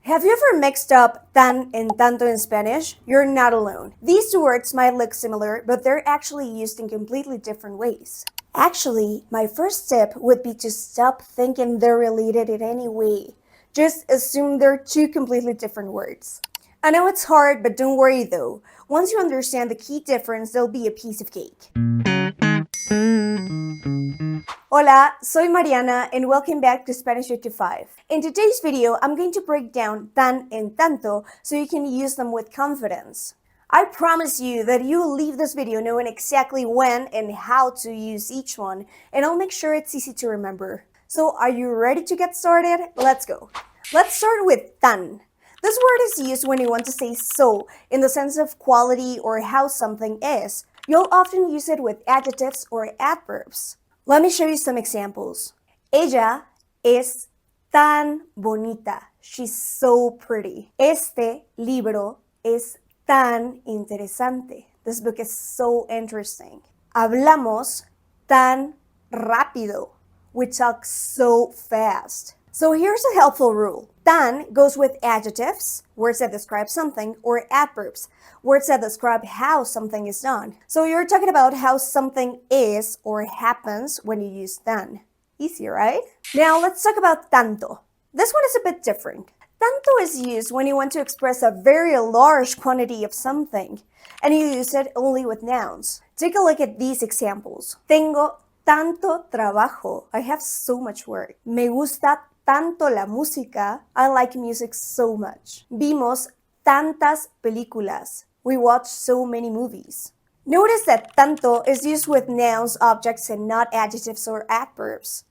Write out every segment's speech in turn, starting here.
Have you ever mixed up tan and tanto in Spanish? You're not alone. These two words might look similar, but they're actually used in completely different ways. Actually, my first tip would be to stop thinking they're related in any way. Just assume they're two completely different words. I know it's hard, but don't worry though. Once you understand the key difference, there'll be a piece of cake. Hola, soy Mariana and welcome back to Spanish 55. In today's video, I'm going to break down tan and tanto so you can use them with confidence. I promise you that you will leave this video knowing exactly when and how to use each one, and I'll make sure it's easy to remember. So are you ready to get started? Let's go. Let's start with tan. This word is used when you want to say so in the sense of quality or how something is. You'll often use it with adjectives or adverbs. Let me show you some examples. Ella es tan bonita. She's so pretty. Este libro es tan interesante. This book is so interesting. Hablamos tan rápido. We talk so fast. So here's a helpful rule. Tan goes with adjectives, words that describe something, or adverbs, words that describe how something is done. So you're talking about how something is or happens when you use tan. Easy, right? Now let's talk about tanto. This one is a bit different. Tanto is used when you want to express a very large quantity of something, and you use it only with nouns. Take a look at these examples. Tengo tanto trabajo. I have so much work. Me gusta tanto la música. I like music so much. Vimos tantas películas. We watch so many movies. Notice that tanto is used with nouns, objects, and not adjectives or adverbs.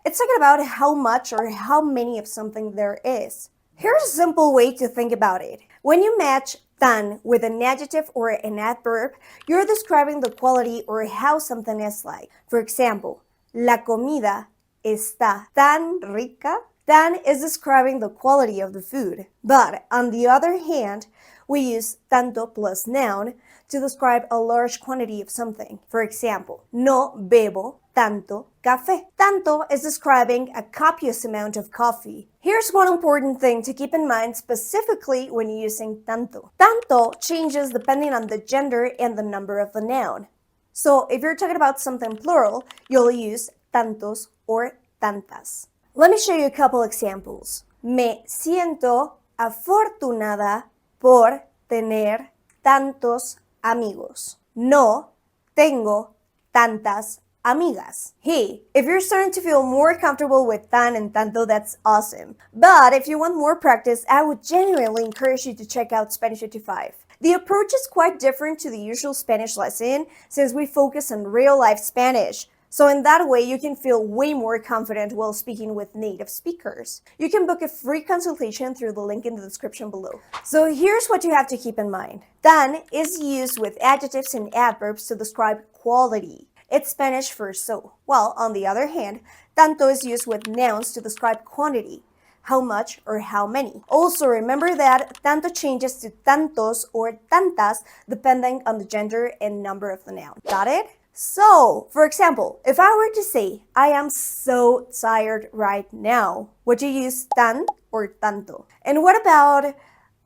It's talking about how much or how many of something there is. Here's a simple way to think about it. When you match tan with an adjective or an adverb, you're describing the quality or how something is like. For example, la comida está tan rica. Tan is describing the quality of the food. But on the other hand, we use tanto plus noun to describe a large quantity of something. For example, no bebo tanto café. Tanto is describing a copious amount of coffee. Here's one important thing to keep in mind specifically when using tanto. Tanto changes depending on the gender and the number of the noun. So if you're talking about something plural, you'll use tantos or tantas. Let me show you a couple examples. Me siento afortunada por tener tantos amigos. No tengo tantas amigas. Hey, if you're starting to feel more comfortable with tan and tanto, that's awesome. But if you want more practice, I would genuinely encourage you to check out Spanish 55. The approach is quite different to the usual Spanish lesson since we focus on real-life Spanish. So in that way, you can feel way more confident while speaking with native speakers. You can book a free consultation through the link in the description below. So here's what you have to keep in mind. Tan is used with adjectives and adverbs to describe quality. It's Spanish for so. While on the other hand, tanto is used with nouns to describe quantity. How much or how many. Also remember that tanto changes to tantos or tantas depending on the gender and number of the noun. Got it? So, for example, if I were to say, I am so tired right now, would you use tan or tanto? And what about,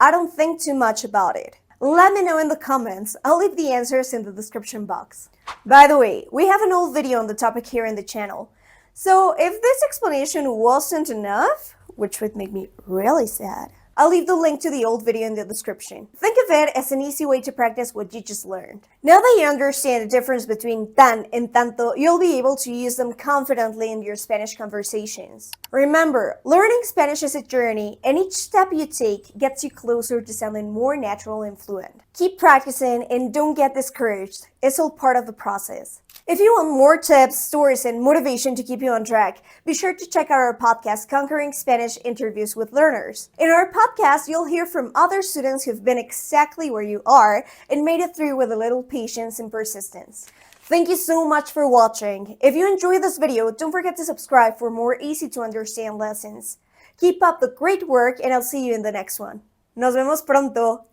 I don't think too much about it? Let me know in the comments. I'll leave the answers in the description box. By the way, we have an old video on the topic here in the channel. So if this explanation wasn't enough, which would make me really sad, I'll leave the link to the old video in the description. Think of it as an easy way to practice what you just learned. Now that you understand the difference between tan and tanto, you'll be able to use them confidently in your Spanish conversations. Remember, learning Spanish is a journey, and each step you take gets you closer to sounding more natural and fluent. Keep practicing and don't get discouraged. It's all part of the process. If you want more tips, stories, and motivation to keep you on track, be sure to check out our podcast, Conquering Spanish Interviews with Learners. In our podcast, you'll hear from other students who've been exactly where you are and made it through with a little patience and persistence. Thank you so much for watching. If you enjoyed this video, don't forget to subscribe for more easy-to-understand lessons. Keep up the great work, and I'll see you in the next one. Nos vemos pronto!